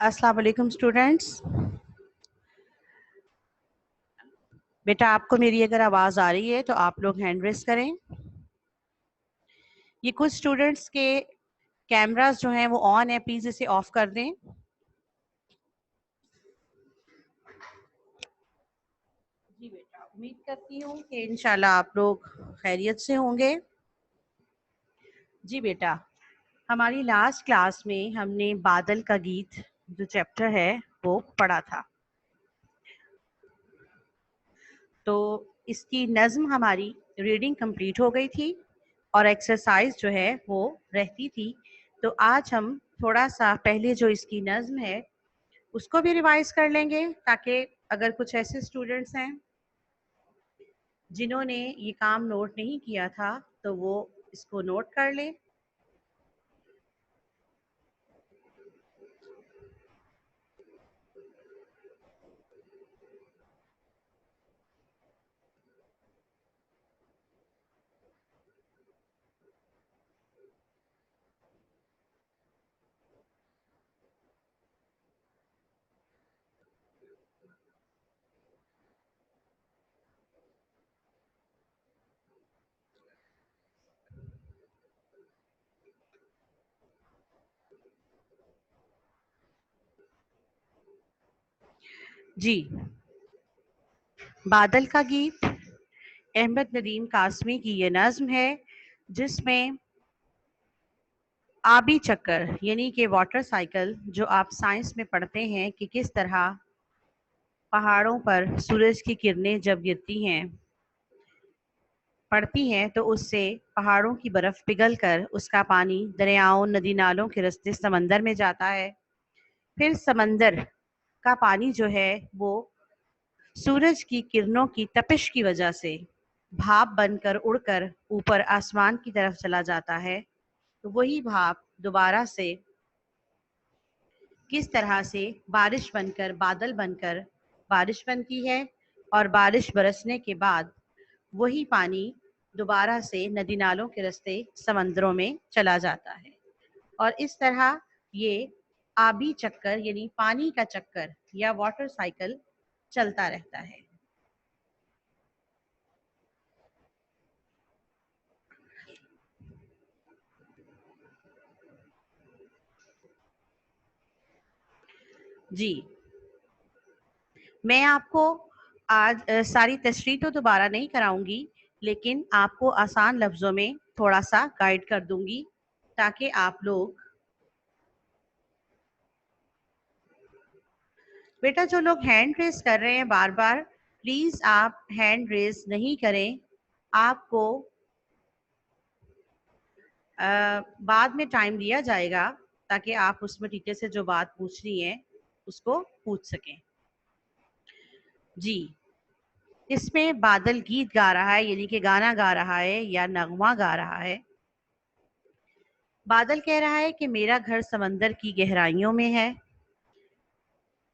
अस्सलाम वालेकुम स्टूडेंट्स। बेटा आपको मेरी अगर आवाज़ आ रही है तो आप लोग हैंड रेस करें। ये कुछ स्टूडेंट्स के कैमरास जो हैं वो ऑन है, प्लीज़ इसे ऑफ कर दें। जी बेटा, उम्मीद करती हूँ कि इंशाल्लाह आप लोग खैरियत से होंगे। जी बेटा, हमारी लास्ट क्लास में हमने बादल का गीत जो चैप्टर है वो पढ़ा था। तो इसकी नज़्म हमारी रीडिंग कंप्लीट हो गई थी और एक्सरसाइज जो है वो रहती थी। तो आज हम थोड़ा सा पहले जो इसकी नज़्म है उसको भी रिवाइज कर लेंगे, ताकि अगर कुछ ऐसे स्टूडेंट्स हैं जिन्होंने ये काम नोट नहीं किया था तो वो इसको नोट कर लें। जी, बादल का गीत अहमद नदीम कासमी की ये नज़्म है जिसमें आबी चक्कर यानी कि वाटर साइकिल जो आप साइंस में पढ़ते हैं कि किस तरह पहाड़ों पर सूरज की किरणें जब गिरती हैं पड़ती हैं तो उससे पहाड़ों की बर्फ पिघल कर उसका पानी दरियाओं नदी नालों के रास्ते समंदर में जाता है। फिर समंदर का पानी जो है वो सूरज की किरणों की तपिश की वजह से भाप बनकर उड़कर ऊपर आसमान की तरफ चला जाता है। तो वही भाप दोबारा से किस तरह से बारिश बनकर बादल बनकर बारिश बनती है और बारिश बरसने के बाद वही पानी दोबारा से नदी नालों के रास्ते समंदरों में चला जाता है और इस तरह ये आबी चक्कर यानी पानी का चक्कर या वाटर साइकिल चलता रहता है। जी, मैं आपको आज सारी तशरीह तो दोबारा नहीं कराऊंगी, लेकिन आपको आसान लफ्ज़ों में थोड़ा सा गाइड कर दूंगी ताकि आप लोग बेटा जो लोग हैंड रेस कर रहे हैं बार बार प्लीज आप हैंड रेस नहीं करें। आपको बाद में टाइम दिया जाएगा ताकि आप उसमें टीचर से जो बात पूछनी है उसको पूछ सकें। जी, इसमें बादल गीत गा रहा है यानी कि गाना गा रहा है या नगमा गा रहा है। बादल कह रहा है कि मेरा घर समंदर की गहराइयों में है।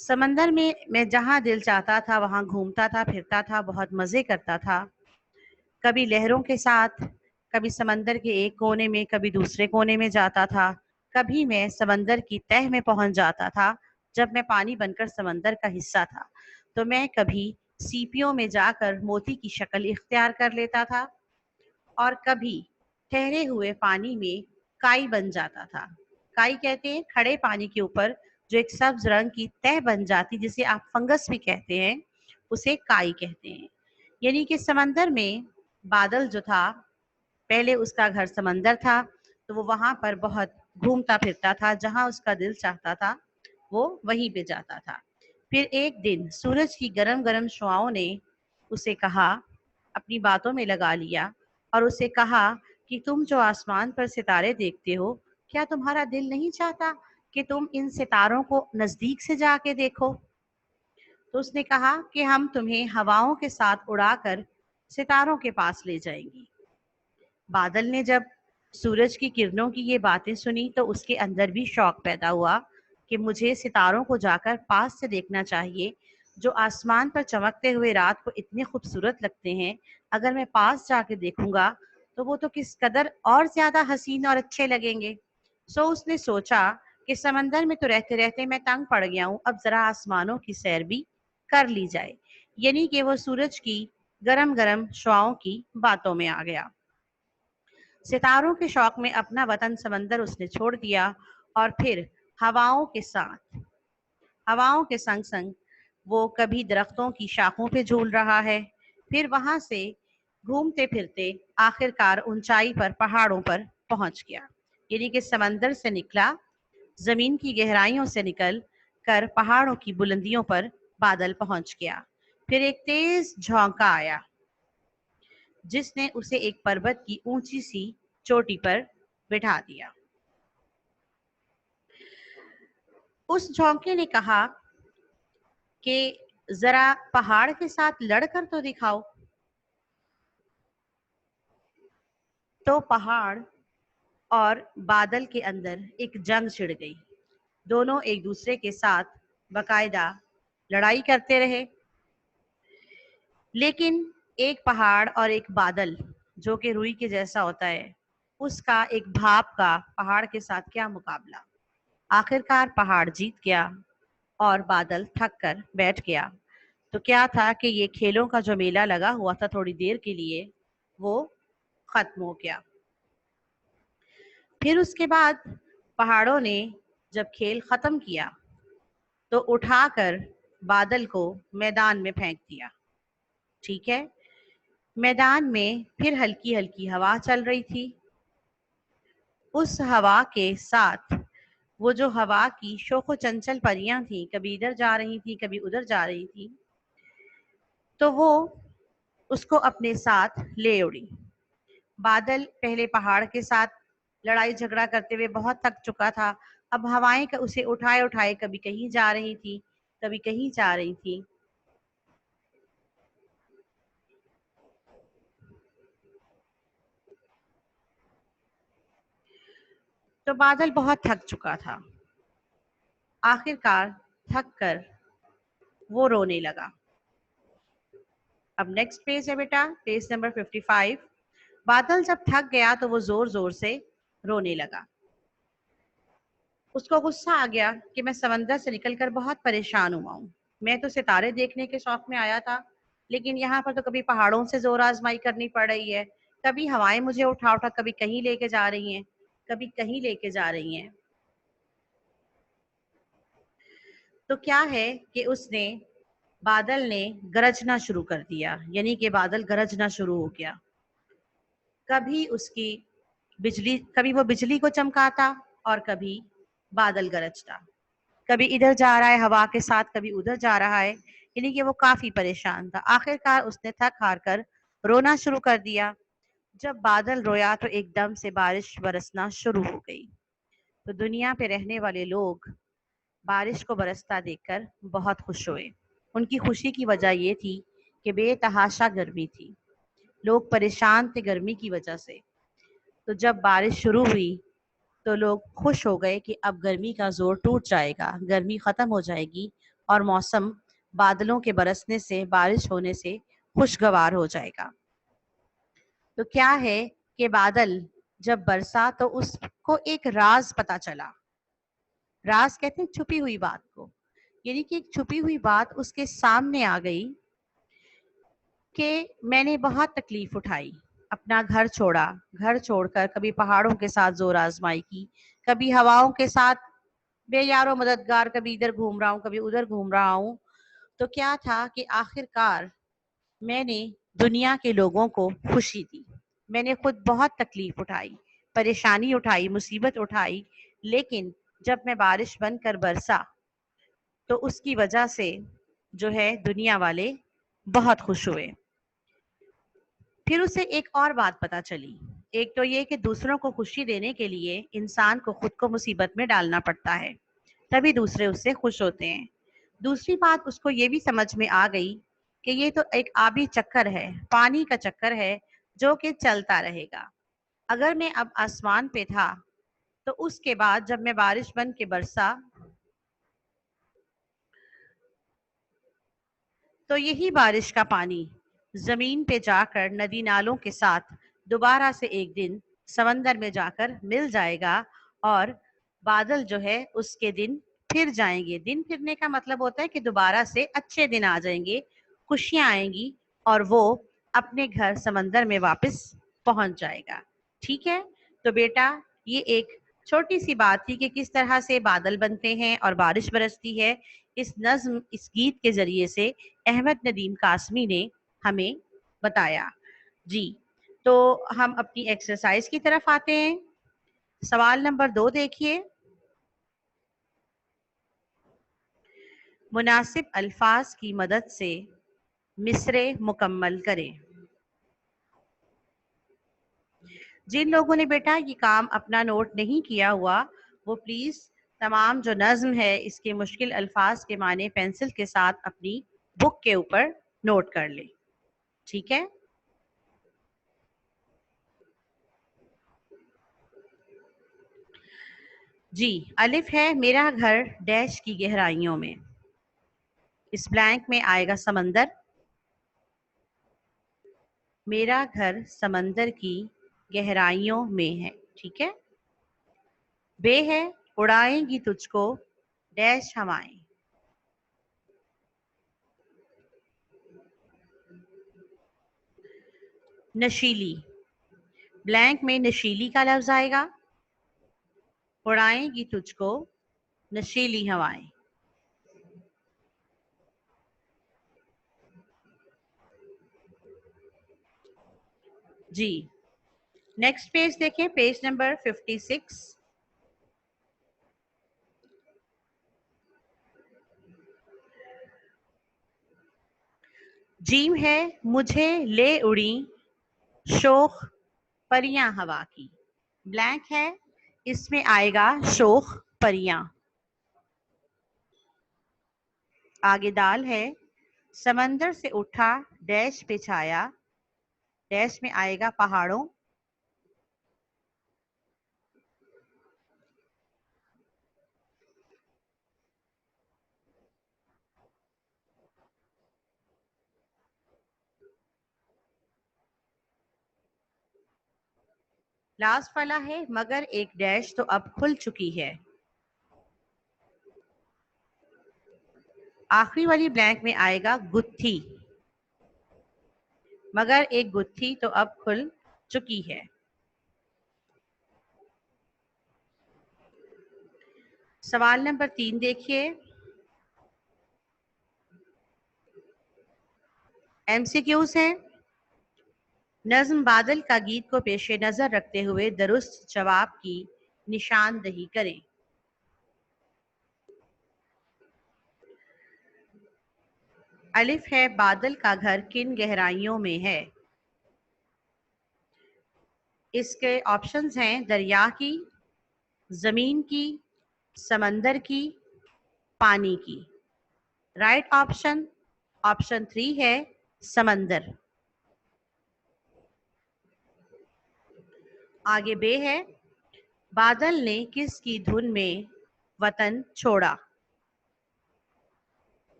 समंदर में मैं जहाँ दिल चाहता था वहाँ घूमता था फिरता था, बहुत मज़े करता था। कभी लहरों के साथ, कभी समंदर के एक कोने में, कभी दूसरे कोने में जाता था। कभी मैं समंदर की तह में पहुंच जाता था जब मैं पानी बनकर समंदर का हिस्सा था। तो मैं कभी सीपियों में जाकर मोती की शक्ल इख्तियार कर लेता था और कभी ठहरे हुए पानी में काई बन जाता था। काई कहते हैं खड़े पानी के ऊपर जो एक सब्ज रंग की तह बन जाती, जिसे आप फंगस भी कहते हैं, उसे काई कहते हैं। यानी कि समंदर में बादल जो था, पहले उसका घर समंदर था तो वो वहां पर बहुत घूमता फिरता था, जहां उसका दिल चाहता था वो वहीं पे जाता था। फिर एक दिन सूरज की गरम गरम शुआओं ने उसे कहा, अपनी बातों में लगा लिया और उसे कहा कि तुम जो आसमान पर सितारे देखते हो, क्या तुम्हारा दिल नहीं चाहता कि तुम इन सितारों को नजदीक से जाके देखो? तो उसने कहा कि हम तुम्हें हवाओं के साथ उड़ाकर सितारों के पास ले जाएंगी। बादल ने जब सूरज की किरणों की ये बातें सुनी तो उसके अंदर भी शौक पैदा हुआ कि मुझे सितारों को जाकर पास से देखना चाहिए, जो आसमान पर चमकते हुए रात को इतने खूबसूरत लगते हैं। अगर मैं पास जाके देखूंगा तो वो तो किस कदर और ज्यादा हसीन और अच्छे लगेंगे। सो उसने सोचा کہ سمندر میں تو رہتے رہتے میں تنگ پڑ گیا ہوں، اب ذرا آسمانوں کی سیر بھی کر لی جائے۔ یعنی کہ وہ سورج کی گرم گرم شعاؤں کی باتوں میں آ گیا۔ ستاروں کے شوق میں اپنا وطن سمندر اس نے چھوڑ دیا، اور پھر ہواؤں کے سنگ سنگ وہ کبھی درختوں کی شاخوں پہ جھول رہا ہے، پھر وہاں سے گھومتے پھرتے آخر کار اونچائی پر پہاڑوں پر پہنچ گیا۔ یعنی کہ سمندر سے نکلا، زمین کی گہرائیوں سے نکل کر پہاڑوں کی بلندیوں پر بادل پہنچ گیا۔ پھر ایک تیز جھونکا آیا جس نے اسے ایک پربت کی اونچی سی چوٹی پر بٹھا دیا۔ اس جھونکے نے کہا کہ ذرا پہاڑ کے ساتھ لڑ کر تو دکھاؤ۔ تو پہاڑ اور بادل کے اندر ایک جنگ چھڑ گئی، دونوں ایک دوسرے کے ساتھ باقاعدہ لڑائی کرتے رہے۔ لیکن ایک پہاڑ اور ایک بادل جو کہ روئی کے جیسا ہوتا ہے، اس کا ایک بھاپ کا پہاڑ کے ساتھ کیا مقابلہ۔ آخر کار پہاڑ جیت گیا اور بادل تھک کر بیٹھ گیا۔ تو کیا تھا کہ یہ کھیلوں کا جو میلہ لگا ہوا تھا تھوڑی دیر کے لیے، وہ ختم ہو گیا۔ پھر اس کے بعد پہاڑوں نے جب کھیل ختم کیا تو اٹھا کر بادل کو میدان میں پھینک دیا۔ ٹھیک ہے، میدان میں پھر ہلکی ہلکی ہوا چل رہی تھی۔ اس ہوا کے ساتھ وہ جو ہوا کی شوخ و چنچل پریاں تھیں، کبھی ادھر جا رہی تھی کبھی ادھر جا رہی تھی، تو وہ اس کو اپنے ساتھ لے اڑی۔ بادل پہلے پہاڑ کے ساتھ لڑائی جھگڑا کرتے ہوئے بہت تھک چکا تھا، اب ہوائیں اسے اٹھائے اٹھائے کبھی کہیں جا رہی تھی کبھی کہیں جا رہی تھی۔ تو بادل بہت تھک چکا تھا، آخر کار تھک کر وہ رونے لگا۔ اب نیکسٹ پیج ہے بیٹا، پیج نمبر 55۔ بادل جب تھک گیا تو وہ زور زور سے رونے لگا۔ اس کو غصہ آ گیا کہ میں سمندر سے نکل کر بہت پریشان ہوا ہوں، میں تو ستارے دیکھنے کے شوق میں آیا تھا، لیکن یہاں پر تو کبھی پہاڑوں سے زور آزمائی کرنی پڑ رہی ہے، کبھی ہوائیں مجھے اٹھا اٹھا کبھی کہیں لے کے جا رہی ہیں کبھی کہیں لے کے جا رہی ہیں۔ تو کیا ہے کہ اس نے بادل نے گرجنا شروع کر دیا، یعنی کہ بادل گرجنا شروع ہو گیا۔ کبھی اس کی بجلی، کبھی وہ بجلی کو چمکاتا اور کبھی بادل گرجتا، کبھی ادھر جا رہا ہے ہوا کے ساتھ کبھی ادھر جا رہا ہے، یعنی کہ وہ کافی پریشان تھا۔ آخر کار اس نے تھک ہار کر رونا شروع کر دیا۔ جب بادل رویا تو ایک دم سے بارش برسنا شروع ہو گئی۔ تو دنیا پہ رہنے والے لوگ بارش کو برستا دیکھ کر بہت خوش ہوئے۔ ان کی خوشی کی وجہ یہ تھی کہ بے تحاشا گرمی تھی، لوگ پریشان تھے گرمی کی وجہ سے۔ تو جب بارش شروع ہوئی تو لوگ خوش ہو گئے کہ اب گرمی کا زور ٹوٹ جائے گا، گرمی ختم ہو جائے گی اور موسم بادلوں کے برسنے سے، بارش ہونے سے خوشگوار ہو جائے گا۔ تو کیا ہے کہ بادل جب برسا تو اس کو ایک راز پتا چلا۔ راز کہتے ہیں چھپی ہوئی بات کو، یعنی کہ ایک چھپی ہوئی بات اس کے سامنے آ گئی کہ میں نے بہت تکلیف اٹھائی، اپنا گھر چھوڑا، گھر چھوڑ کر کبھی پہاڑوں کے ساتھ زور آزمائی کی، کبھی ہواؤں کے ساتھ بے یار و مددگار، کبھی ادھر گھوم رہا ہوں کبھی ادھر گھوم رہا ہوں۔ تو کیا تھا کہ آخر کار میں نے دنیا کے لوگوں کو خوشی دی، میں نے خود بہت تکلیف اٹھائی، پریشانی اٹھائی، مصیبت اٹھائی، لیکن جب میں بارش بن کر برسا تو اس کی وجہ سے جو ہے دنیا والے بہت خوش ہوئے۔ پھر اسے ایک اور بات پتا چلی، ایک تو یہ کہ دوسروں کو خوشی دینے کے لیے انسان کو خود کو مصیبت میں ڈالنا پڑتا ہے، تبھی دوسرے اس سے خوش ہوتے ہیں۔ دوسری بات اس کو یہ بھی سمجھ میں آ گئی کہ یہ تو ایک آبی چکر ہے، پانی کا چکر ہے جو کہ چلتا رہے گا۔ اگر میں اب آسمان پہ تھا تو اس کے بعد جب میں بارش بن کے برسا تو یہی بارش کا پانی زمین پہ جا کر ندی نالوں کے ساتھ دوبارہ سے ایک دن سمندر میں جا کر مل جائے گا، اور बादल जो है उसके दिन फिर जाएंगे। दिन फिरने का मतलब होता है कि दोबारा से अच्छे दिन आ जाएंगे, खुशियां आएंगी और वो अपने घर समंदर में वापस पहुंच जाएगा। ठीक है, तो बेटा ये एक छोटी सी बात थी कि किस तरह से बादल बनते हैं और बारिश बरसती है। इस नज्म, इस गीत के जरिए से अहमद नदीम कासमी ने हमें बताया। जी, तो हम अपनी एक्सरसाइज की तरफ आते हैं। सवाल नंबर 2 देखिए। मुनासिब अल्फाज की मदद से मिसरे मुकम्मल करें। जिन लोगों ने बेटा ये काम अपना नोट नहीं किया हुआ, वो प्लीज तमाम जो नज्म है इसके मुश्किल अल्फाज के माने पेंसिल के साथ अपनी बुक के ऊपर नोट कर ले। ठीक है, जी। अलिफ है, मेरा घर डैश की गहराइयों में। इस ब्लैंक में आएगा समंदर। मेरा घर समंदर की गहराइयों में है। ठीक है। बे है, उड़ाएंगी तुझको डैश हवाएं। नशीली, ब्लैंक में नशीली का लफ्ज आएगा। उड़ाएंगी तुझको नशीली हवाएं। जी, नेक्स्ट पेज देखें, पेज नंबर 56। जीम है, मुझे ले उड़ी शोख परियां हवा की। ब्लैंक है, इसमें आएगा शोख परियां। आगे दाल है, समंदर से उठा डैश पे छाया। डैश में आएगा पहाड़ों। लास्ट वाला है, मगर एक डैश तो अब खुल चुकी है। आखिरी वाली ब्लैंक में आएगा गुत्थी, मगर एक गुत्थी तो अब खुल चुकी है। सवाल नंबर 3 देखिए। एमसीक्यूज हैं। नज्म बादल का गीत को पेश नजर रखते हुए दुरुस्त जवाब की निशानदही करें। अलिफ है, बादल का घर किन गहराइयों में है। इसके ऑप्शंस हैं दरिया की, जमीन की, समंदर की, पानी की। राइट ऑप्शन ऑप्शन 3 है, समंदर। आगे बे है, बादल ने किसकी धुन में वतन छोड़ा।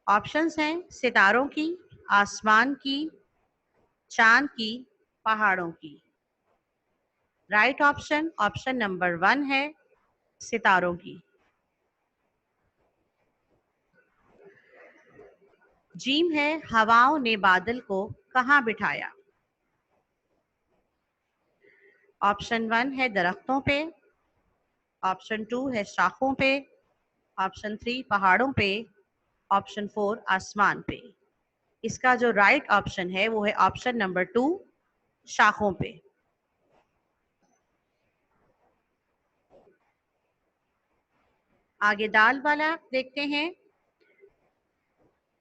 ऑप्शंस हैं सितारों की, आसमान की, चांद की, पहाड़ों की। राइट ऑप्शन ऑप्शन नंबर 1 है, सितारों की। जीम है, हवाओं ने बादल को कहाँ बिठाया। ऑप्शन 1 है दरख्तों पे, ऑप्शन 2 है शाखों पे, ऑप्शन 3 पहाड़ों पे, ऑप्शन 4 आसमान पे। इसका जो राइट ऑप्शन है वो है ऑप्शन नंबर 2, शाखों पे। आगे दाल वाला देखते हैं।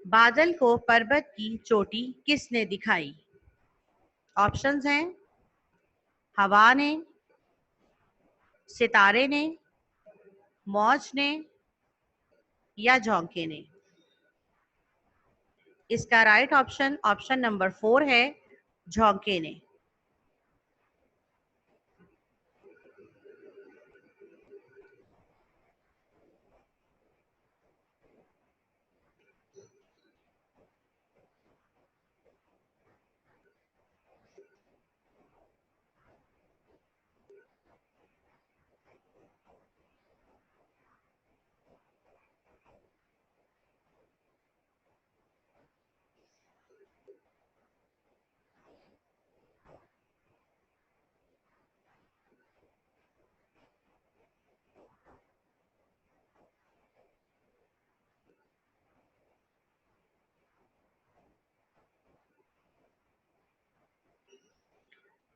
बादल को पर्वत की चोटी किसने दिखाई। ऑप्शंस हैं हवा ने, सितारे ने, मौज ने या झोंके ने। इसका राइट ऑप्शन ऑप्शन नंबर 4 है, झोंके ने।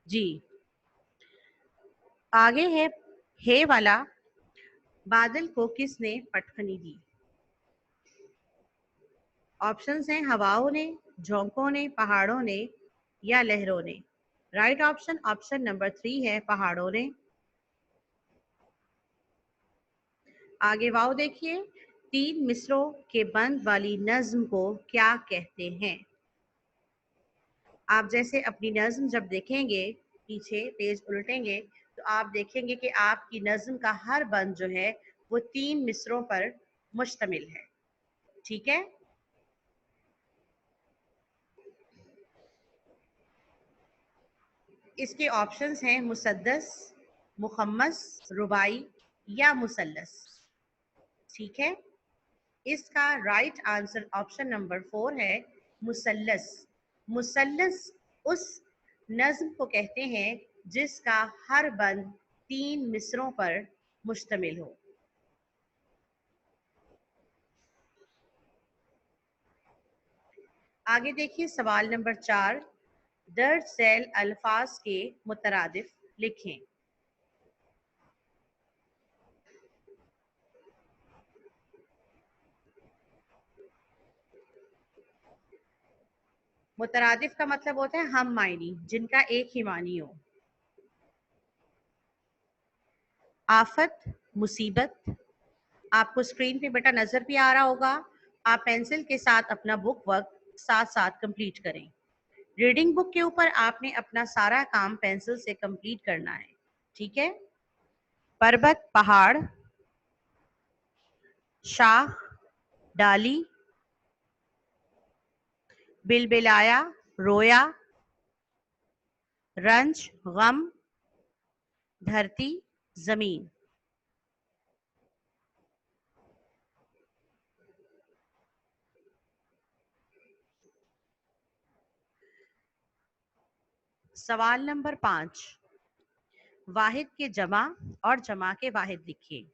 जी। आगे है हे वाला बादल को किसने पटखनी दी। ऑप्शंस हैं हवाओं ने, झोंकों ने, पहाड़ों ने या लहरों ने। राइट ऑप्शन ऑप्शन नंबर 3 है पहाड़ों ने। आगे वाव देखिए, 3 मिसरों के बंद वाली नज्म को क्या कहते हैं। आप जैसे अपनी नज्म जब देखेंगे, पीछे पेज उल्टेंगे तो आप देखेंगे कि आपकी नज्म का हर बंद जो है वो 3 मिसरों पर मुश्तमिल है। ठीक है। इसके ऑप्शंस हैं मुसद्दस, मुखम्मस, रुबाई या मुसल्लस। ठीक है। इसका राइट आंसर ऑप्शन नंबर 4 है मुसल्लस। मुसल्लस उस नज्म को कहते हैं जिसका हर बंद 3 मिसरों पर मुश्तमिल हो। आगे देखिए सवाल नंबर 4, दर्ज झैल अल्फाज के मुतरादिफ लिखें। मुतरादिफ का मतलब होता है हम मायनी, जिनका एक ही मानी हो। आफत, मुसीबत। आपको स्क्रीन पे बेटा नजर भी आ रहा होगा। आप पेंसिल के साथ अपना बुक वर्क साथ साथ कंप्लीट करें। रीडिंग बुक के ऊपर आपने अपना सारा काम पेंसिल से कंप्लीट करना है। ठीक है। पर्वत, पहाड़, शाख, डाली, बिलबिलाया, रोया, रंज, गम, धरती, जमीन। सवाल नंबर 5, वाहिद के जमा और जमा के वाहिद लिखिए।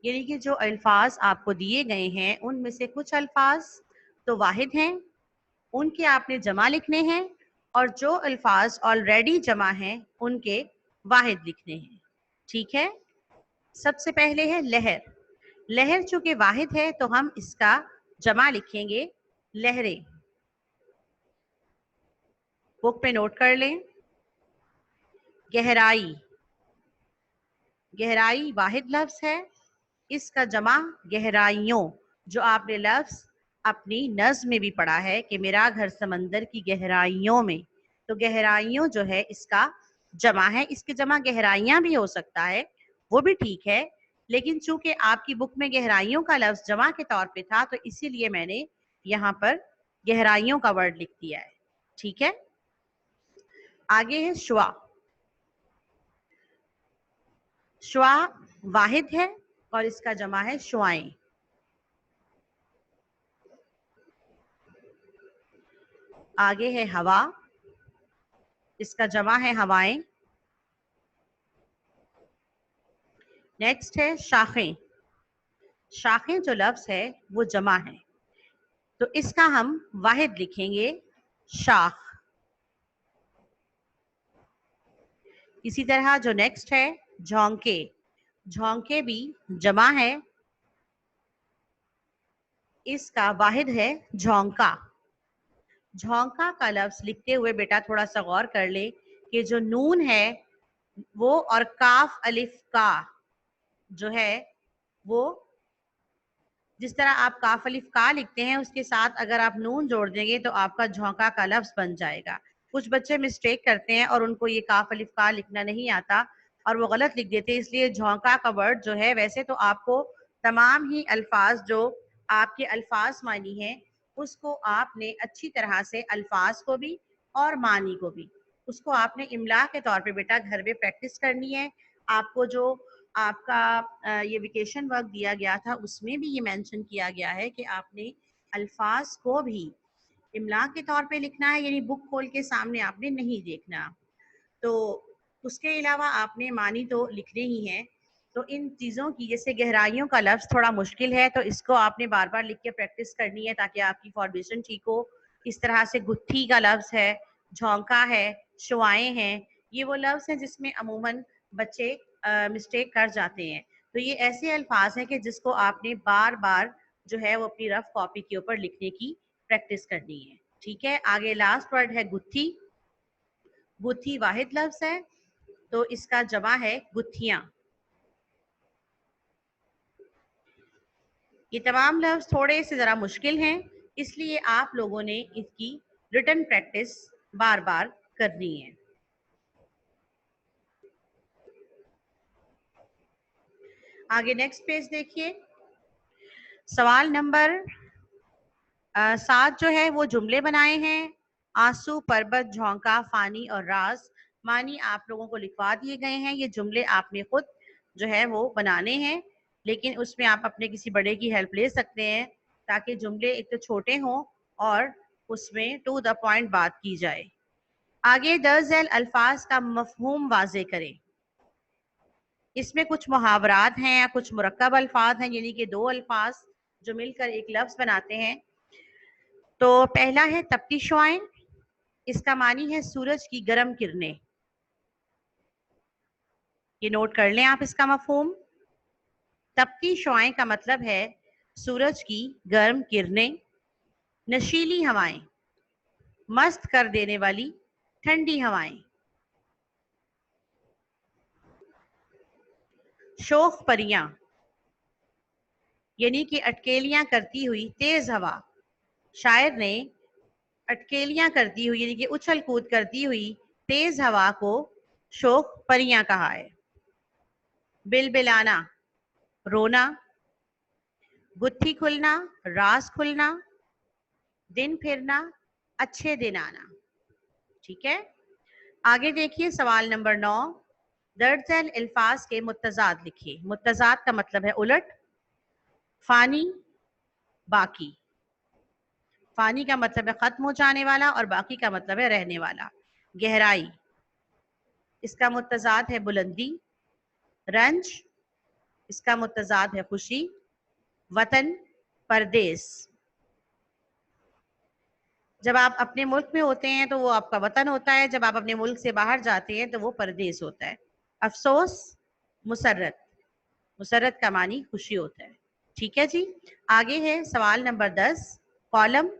यानी कि जो अल्फाज आपको दिए गए हैं उनमें से कुछ अल्फाज तो वाहिद हैं, उनके आपने जमा लिखने हैं, और जो अल्फाज ऑलरेडी जमा हैं उनके वाहिद लिखने हैं। ठीक है। सबसे पहले है लहर। लहर चूंकि वाहिद है तो हम इसका जमा लिखेंगे लहरें। बुक पे नोट कर लें। गहराई, गहराई वाहिद लफ्ज है, इसका जमा गहराइयों। जो आपने लफ्ज अपनी नज्म में भी पढ़ा है कि मेरा घर समंदर की गहराइयों में, तो गहराइयों जो है इसका जमा है। इसके जमा गहराइयां भी हो सकता है, वो भी ठीक है, लेकिन चूंकि आपकी बुक में गहराइयों का लफ्ज जमा के तौर पे था तो इसीलिए मैंने यहाँ पर गहराइयों का वर्ड लिख दिया है। ठीक है। आगे है शुआ। शुआ वाहिद है और इसका जमा है शुआएं। आगे है हवा, इसका जमा है हवाएं। नेक्स्ट है शाखें। शाखें जो लफ्ज है वो जमा है, तो इसका हम वाहिद लिखेंगे शाख। इसी तरह जो नेक्स्ट है झोंके। झोंके भी जमा है, इसका वाहिद है झोंका। झोंका का लफ्ज लिखते हुए बेटा थोड़ा सा गौर कर ले कि जो नून है वो और काफ अलिफ का जो है वो, जिस तरह आप काफ अलिफ का लिखते हैं उसके साथ अगर आप नून जोड़ देंगे तो आपका झोंका का लफ्ज बन जाएगा। कुछ बच्चे मिस्टेक करते हैं और उनको ये काफ अलिफ का लिखना नहीं आता और वो गलत लिख देते हैं, इसलिए झोंका का वर्ड जो है, वैसे तो आपको तमाम ही अल्फाज जो आपके अल्फाज मानी है उसको आपने अच्छी तरह से अल्फाज को भी और मानी को भी उसको आपने इमला के तौर पे बेटा घर में प्रैक्टिस करनी है। आपको जो आपका ये वेकेशन वर्क दिया गया था उसमें भी ये मेंशन किया गया है कि आपने अल्फाज को भी इमला के तौर पे लिखना है, यानी बुक खोल के सामने आपने नहीं देखना। तो उसके अलावा आपने मानी तो लिखने ही है। तो इन चीज़ों की, जैसे गहराइयों का लफ्ज़ थोड़ा मुश्किल है तो इसको आपने बार बार लिख के प्रैक्टिस करनी है ताकि आपकी फॉर्मेशन ठीक हो। इस तरह से गुत्थी का लफ्ज़ है, झोंका है, शुआएं हैं, ये वो लफ्ज़ हैं जिसमें अमूमन बच्चे मिस्टेक कर जाते हैं। तो ये ऐसे अल्फाज हैं कि जिसको आपने बार बार जो है वो अपनी रफ कॉपी के ऊपर लिखने की प्रैक्टिस करनी है। ठीक है, आगे लास्ट वर्ड है गुत्थी। गुत्थी वाहिद लफ्ज़ है, तो इसका जमा है गुत्थियां। ये तमाम लफ्ज़ थोड़े से ज़रा मुश्किल हैं, इसलिए आप लोगों ने इसकी रिटन प्रैक्टिस बार बार करनी है। आगे नेक्स्ट पेज देखिए। सवाल नंबर 7 जो है वो जुमले बनाए हैं। आंसू, पर्वत, झोंका, फानी और राज। मानी आप लोगों को लिखवा दिए गए हैं। ये जुमले आपने खुद जो है वो बनाने हैं, लेकिन उसमें आप अपने किसी बड़े की हेल्प ले सकते हैं, ताकि जुमले एक तो छोटे हों और उसमें टू द पॉइंट बात की जाए। आगे दरअसल अल्फाज का मफहूम वाजे करें। इसमें कुछ मुहावरात हैं या कुछ मुरक्कब अल्फाज हैं, यानी कि दो अल्फाज जो मिलकर एक लफ्ज बनाते हैं। तो पहला है तपती शुआएं। इसका मानी है सूरज की गर्म किरणें। ये नोट कर लें आप इसका मफहूम। तपती शुआएं का मतलब है सूरज की गर्म किरणें। नशीली हवाएं, मस्त कर देने वाली ठंडी हवाएं। शोख परियां, यानी कि अटकेलियां करती हुई तेज हवा। शायर ने अटकेलियां करती हुई यानी कि उछल कूद करती हुई तेज हवा को शोख परियां कहा है। बिलबिलाना, रोना। गुत्थी खुलना, राज खुलना। दिन फिरना, अच्छे दिन आना। ठीक है, आगे देखिए सवाल नंबर 9। दर्जन अल्फाज के मुत्तजाद लिखिए। मुत्तजाद का मतलब है उलट। फानी, बाकी। फानी का मतलब है खत्म हो जाने वाला और बाकी का मतलब है रहने वाला। गहराई, इसका मुत्तजाद है बुलंदी। रंज, इसका मुत्तजाद है खुशी। वतन, परदेस। जब आप अपने मुल्क में होते हैं तो वो आपका वतन होता है, जब आप अपने मुल्क से बाहर जाते हैं तो वो परदेस होता है। अफसोस, मुसर्रत। मुसर्रत का मानी खुशी होता है। ठीक है जी, आगे है सवाल नंबर 10। कॉलम,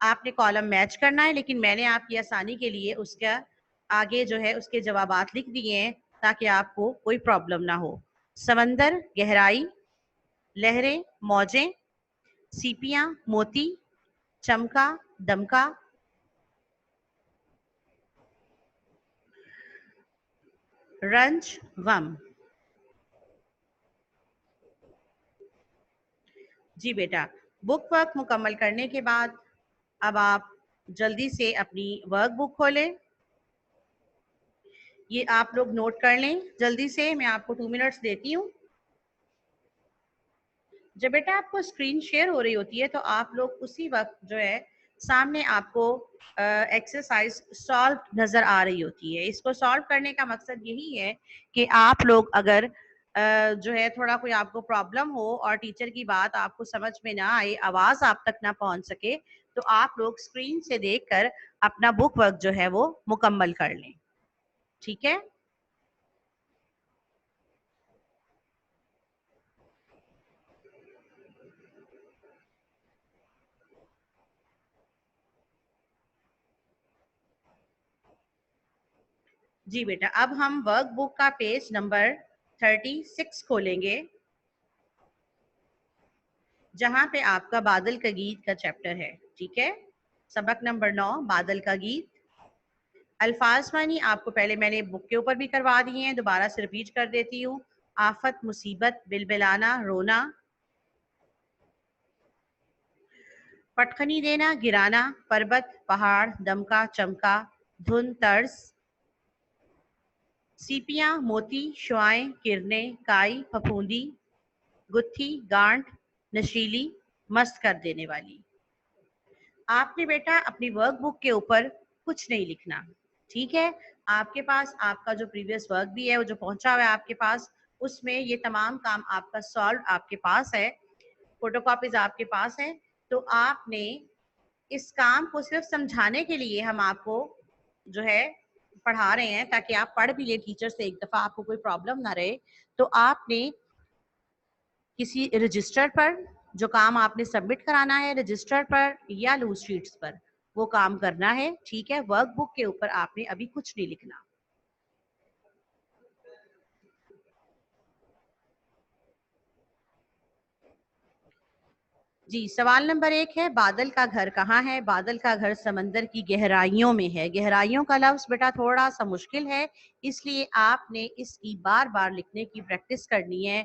आपने कॉलम मैच करना है, लेकिन मैंने आपकी आसानी के लिए उसका आगे जो है उसके जवाबात लिख दिए हैं, ताकि आपको कोई प्रॉब्लम ना हो। समंदर, गहराई। लहरें, मौजें। सीपियां, मोती। चमका, दमका। रंज, गम। जी बेटा, बुक वर्क मुकम्मल करने के बाद अब आप जल्दी से अपनी वर्क बुक खोलें। ये आप लोग नोट कर लें जल्दी से, मैं आपको 2 मिनट्स देती हूँ। जब बेटा आपको स्क्रीन शेयर हो रही होती है तो आप लोग उसी वक्त जो है सामने आपको एक्सरसाइज सॉल्व नज़र आ रही होती है। इसको सॉल्व करने का मकसद यही है कि आप लोग अगर जो है थोड़ा कोई आपको प्रॉब्लम हो और टीचर की बात आपको समझ में ना आए, आवाज़ आप तक ना पहुंच सके, तो आप लोग स्क्रीन से देखकर अपना बुक वर्क जो है वो मुकम्मल कर लें। ठीक है, जी बेटा, अब हम वर्क बुक का पेज नंबर 36 खोलेंगे, जहां पे आपका बादल का गीत का चैप्टर है। ठीक है, सबक नंबर 9, बादल का गीत। अल्फाज मानी आपको पहले मैंने बुक के ऊपर भी करवा दिए हैं, दोबारा से रिपीट कर देती हूँ। आफत, मुसीबत, बिलबिलाना, रोना। पटखनी देना, गिराना। पर्वत, पहाड़, दमका, चमका। धुन, तर्स। सीपियां, मोती, शुआएं, किरणें, काई, फफूंदी। गुत्थी, गांठ, नशीली, मस्त कर देने वाली। आपने बेटा अपनी वर्क बुक के ऊपर कुछ नहीं लिखना। ठीक है, आपके पास आपका जो प्रीवियस वर्क भी है वो जो पहुंचा हुआ है आपके पास, उसमें ये तमाम काम आपका सॉल्व आपके पास है, फोटोकॉपीज आपके पास है। तो आपने इस काम को सिर्फ समझाने के लिए हम आपको जो है पढ़ा रहे हैं ताकि आप पढ़ भी ले टीचर से एक दफा, आपको कोई प्रॉब्लम ना रहे, तो आपने किसी रजिस्टर पर जो काम आपने सबमिट कराना है, रजिस्टर पर या लूज शीट्स पर वो काम करना है, ठीक है। वर्कबुक के ऊपर आपने अभी कुछ नहीं लिखना। जी, सवाल नंबर 1 है, बादल का घर कहाँ है? बादल का घर समंदर की गहराइयों में है। गहराइयों का लफ्ज बेटा थोड़ा सा मुश्किल है, इसलिए आपने इसकी बार बार लिखने की प्रैक्टिस करनी है,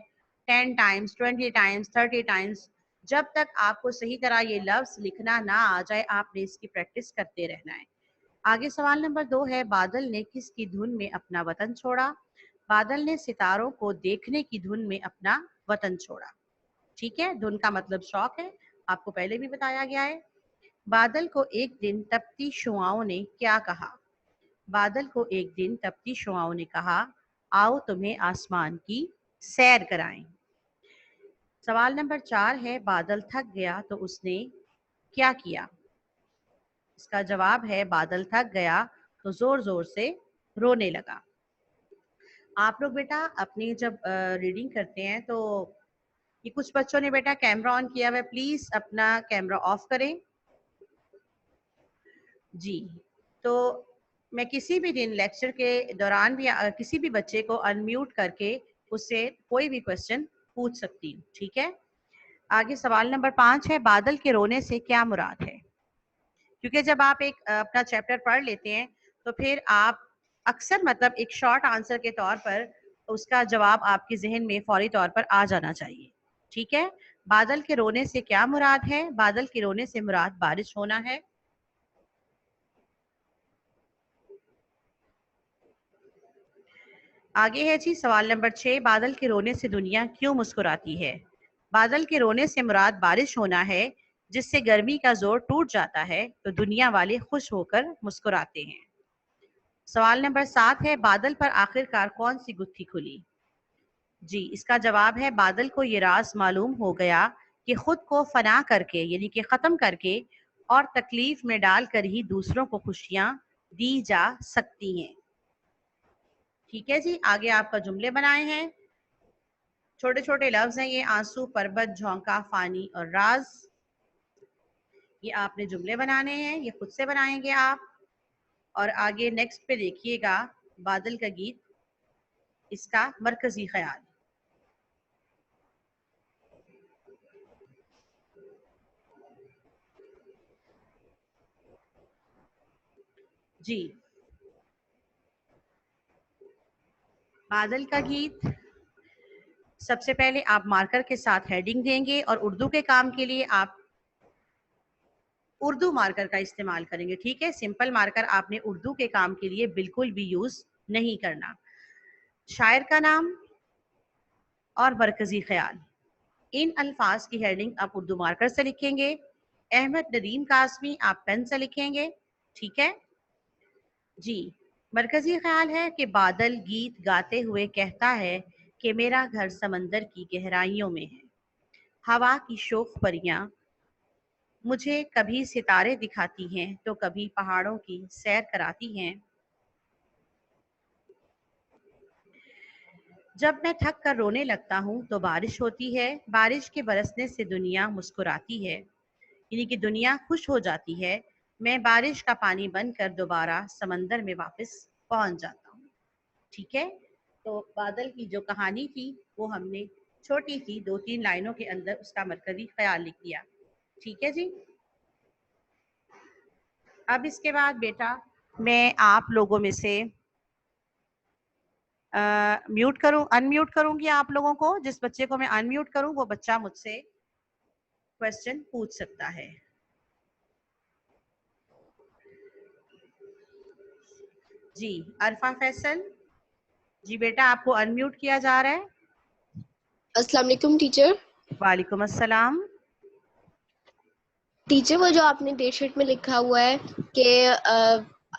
10 टाइम्स, 20 टाइम्स, 30 टाइम्स। जब तक आपको सही तरह ये लफ्ज लिखना ना आ जाए, आपने इसकी प्रैक्टिस करते रहना है। आगे सवाल नंबर 2 है, बादल ने किसकी धुन में अपना वतन छोड़ा? बादल ने सितारों को देखने की धुन में अपना वतन छोड़ा। ठीक है, धुन का मतलब शौक है, आपको पहले भी बताया गया है। बादल को एक दिन तपती शुआओं ने क्या कहा? बादल को एक दिन तपती शुआओं ने कहा, आओ तुम्हें आसमान की सैर कराएं। सवाल नंबर 4 है, बादल थक गया तो उसने क्या किया? इसका जवाब है, बादल थक गया तो जोर जोर से रोने लगा। आप लोग बेटा अपनी जब रीडिंग करते हैं तो ये कुछ बच्चों ने बेटा कैमरा ऑन किया हुआ है, प्लीज अपना कैमरा ऑफ करें। जी, तो मैं किसी भी दिन लेक्चर के दौरान भी किसी भी बच्चे को अनम्यूट करके उससे कोई भी क्वेश्चन पूछ सकती हूँ, ठीक है। आगे सवाल नंबर 5 है, बादल के रोने से क्या मुराद है? क्योंकि जब आप एक अपना चैप्टर पढ़ लेते हैं तो फिर आप अक्सर मतलब एक शॉर्ट आंसर के तौर पर उसका जवाब आपके जहन में फौरी तौर पर आ जाना चाहिए, ठीक है। बादल के रोने से क्या मुराद है? बादल के रोने से मुराद बारिश होना है। आगे है जी सवाल नंबर 6, बादल के रोने से दुनिया क्यों मुस्कुराती है? बादल के रोने से मुराद बारिश होना है, जिससे गर्मी का जोर टूट जाता है तो दुनिया वाले खुश होकर मुस्कुराते हैं। सवाल नंबर 7 है, बादल पर आखिरकार कौन सी गुत्थी खुली? जी, इसका जवाब है, बादल को ये राज मालूम हो गया कि खुद को फना करके यानी कि खत्म करके और तकलीफ में डालकर ही दूसरों को खुशियां दी जा सकती हैं। ठीक है जी, आगे आपका जुमले बनाए हैं, छोटे छोटे लफ्ज हैं ये, आंसू, पर्वत, झोंका, फानी और राज। ये आपने जुमले बनाने हैं, ये खुद से बनाएंगे आप। और आगे नेक्स्ट पे देखिएगा, बादल का गीत, इसका मरकजी ख्याल। जी, बादल का गीत सबसे पहले आप मार्कर के साथ हेडिंग देंगे और उर्दू के काम के लिए आप उर्दू मार्कर का इस्तेमाल करेंगे, ठीक है। सिंपल मार्कर आपने उर्दू के काम के लिए बिल्कुल भी यूज नहीं करना। शायर का नाम और मरकजी ख्याल, इन अल्फाज की हेडिंग आप उर्दू मार्कर से लिखेंगे। अहमद नदीम कासमी आप पेन से लिखेंगे, ठीक है जी। मरकजी ख्याल है कि बादल गीत गाते हुए कहता है कि मेरा घर समंदर की गहराइयों में है। हवा की शोख परियां मुझे कभी सितारे दिखाती हैं तो कभी पहाड़ों की सैर कराती हैं। जब मैं थक कर रोने लगता हूँ तो बारिश होती है। बारिश के बरसने से दुनिया मुस्कुराती है, यानी कि दुनिया खुश हो जाती है। मैं बारिश का पानी बनकर दोबारा समंदर में वापस पहुंच जाता हूँ, ठीक है। तो बादल की जो कहानी थी वो हमने छोटी सी 2-3 लाइनों के अंदर उसका मरकजी ख्याल लिख दिया, ठीक है जी। अब इसके बाद बेटा मैं आप लोगों में से म्यूट करूं, अनम्यूट करूंगी आप लोगों को। जिस बच्चे को मैं अनम्यूट करूं वो बच्चा मुझसे क्वेश्चन पूछ सकता है। जी, अरफा फैसल, जी बेटा आपको अनम्यूट किया जा रहा है। अस्सलाम वालेकुम टीचर। वालेकुम अस्सलाम। टीचर वो जो आपने डेट शीट में लिखा हुआ है कि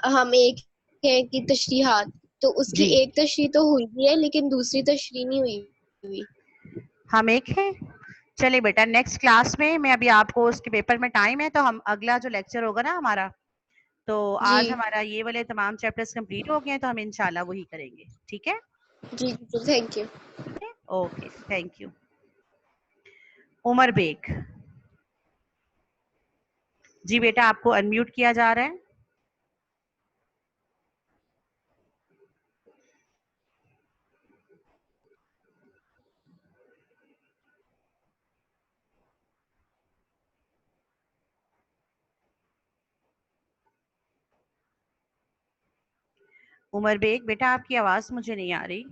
हम एक है कि तशरीहात, तो उसकी जी, एक तशरीह तो हुई भी है लेकिन दूसरी तशरीह नहीं हुई। हम एक हैं। चलिए बेटा नेक्स्ट क्लास में मैं अभी आपको उसके पेपर में टाइम है तो हम अगला जो लेक्चर होगा ना हमारा, तो जी आज हमारा ये वाले तमाम चैप्टर्स कंप्लीट हो गए हैं, तो हम इंशाल्लाह वही करेंगे, ठीक है? जी thank you. Okay, thank you. Umar Baig, जी बेटा आपको अनम्यूट किया जा रहा है। उमर बेग बेटा आपकी आवाज मुझे नहीं आ रही।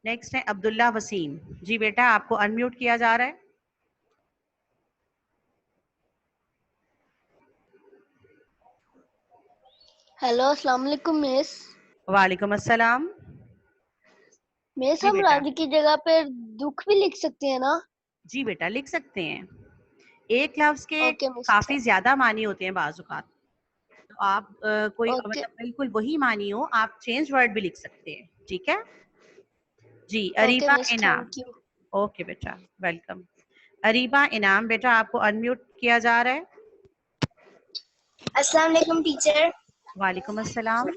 नेक्स्ट है अब्दुल्ला वसीम, जी बेटा आपको अनम्यूट किया जा रहा है। हेलो अस्सलाम वालेकुम मिस। वालेकुम अस्सलाम। मिस जी हम बेटा, राजी की जगह पे दुख भी लिख सकते हैं ना? जी बेटा लिख सकते हैं। एक लफ्ज के ओके मिस। काफी ज्यादा मानी होते हैं बाज़ औक़ात, तो आप कोई ओके मतलब बिल्कुल वही मानी हो, आप चेंज वर्ड भी लिख सकते हैं, ठीक है? जी ओके अरीबा मिस इनाम, थैंक यू। ओके बेटा, वेलकम। अरीबा इनाम बेटा आपको अनम्यूट किया जा रहा है। अस्सलाम वालेकुम टीचर। वालेकुम अस्सलाम।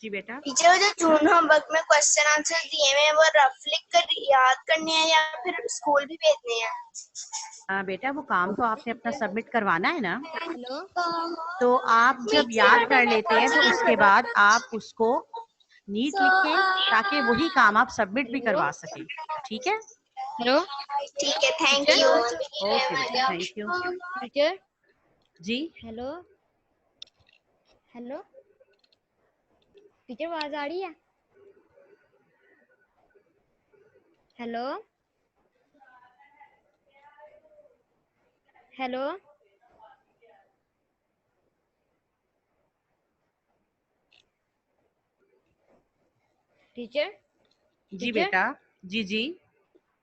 जी बेटा, टीचर वो जो जून होमवर्क में क्वेश्चन आंसर दिए हुए हैं वो रफ लिख कर याद करने हैं या फिर स्कूल भी भेजने हैं? बेटा वो काम तो आपने अपना सबमिट करवाना है ना, हेलो तो आप जब याद कर लेते हैं तो उसके बाद आप उसको नीट लिखें ताकि वही काम आप सबमिट भी करवा सकें, ठीक है? हेलो ठीक है थैंक टीचर यू। ओके बेटा, थैंक यू। टीचर जी हेलो हेलो टीचर आवाज आ रही है? हेलो हेलो टीचर जी टीचर बेटा, जी जी,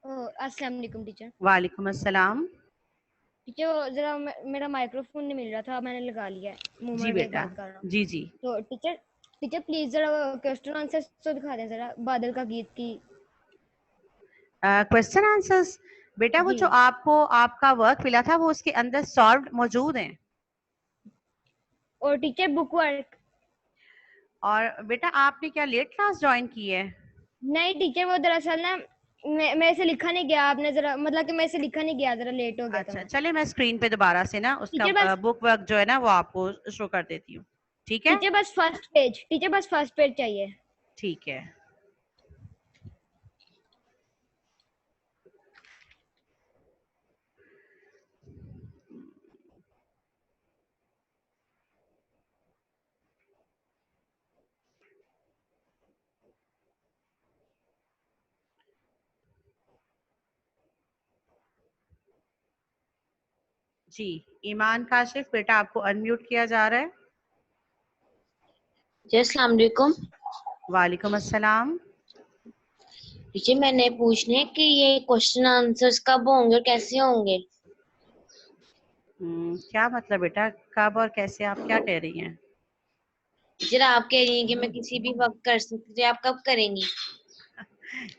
अस्सलाम वालेकुम टीचर। वालेकुम अस्सलाम। टीचर वो जरा मेरा माइक्रोफोन नहीं मिल रहा था, मैंने लगा लिया है। जी मुमर बेग बेटा, बात कर रहा हूँ। जी जी। तो टीचर टीचर प्लीज जरा क्वेश्चन आंसर तो दिखा दें जरा, बादल का गीत की। क्वेश्चन आंसर्स बेटा वो जी जो आपको आपका वर्क मिला था वो उसके अंदर सॉल्व मौजूद हैं। और टीचर बुक वर्क। और बेटा आपने क्या लेट क्लास ज्वाइन की है? नहीं टीचर वो दरअसल ना मेरे से लिखा नहीं गया, आपने जरा मतलब कि मेरे से लिखा नहीं गया, जरा लेट हो गया था अच्छा, मैं। चलिए मैं स्क्रीन पे दोबारा से ना टीचर उसका बस बुक वर्क जो है ना वो आपको शो कर देती हूँ, ठीक है? टीचर बस फर्स्ट पेज, टीचर बस फर्स्ट पेज चाहिए। ठीक है। जी ईमान काशिफ बेटा आपको अनम्यूट किया जा रहा है। जी अस्सलाम वालेकुम। वालेकुम अस्सलाम। टीचर मैंने पूछने है कि ये क्वेश्चन आंसर्स कब होंगे और कैसे होंगे? क्या मतलब बेटा, कब और कैसे, आप क्या कह रही हैं? टीचर आप कह रही हैं कि मैं किसी भी वक्त कर सकती हूँ, आप कब करेंगी?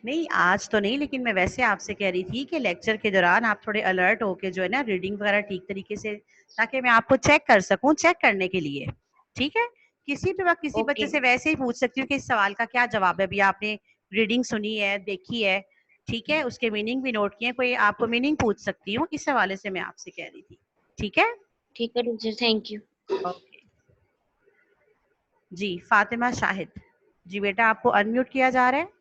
नहीं आज तो नहीं, लेकिन मैं वैसे आपसे कह रही थी कि लेक्चर के दौरान आप थोड़े अलर्ट होके जो है ना रीडिंग वगैरह ठीक तरीके से, ताकि मैं आपको चेक कर सकूं, चेक करने के लिए, ठीक है? किसी भी वक्त किसी बच्चे ओके से वैसे ही पूछ सकती हूँ कि इस सवाल का क्या जवाब है, अभी आपने रीडिंग सुनी है, देखी है, ठीक है, उसके मीनिंग भी नोट किए, कोई आपको मीनिंग पूछ सकती हूँ, इस हवाले से मैं आपसे कह रही थी, ठीक है? ठीक है टीचर, थैंक यू। ओके जी। फातिमा शाहिद, जी बेटा आपको अनम्यूट किया जा रहा है।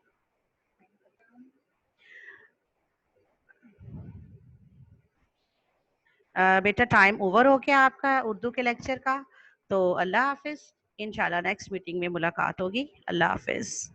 बेटा टाइम ओवर हो गया आपका उर्दू के लेक्चर का, तो अल्लाह हाफिज, इंशाल्लाह नेक्स्ट मीटिंग में मुलाकात होगी। अल्लाह हाफिज।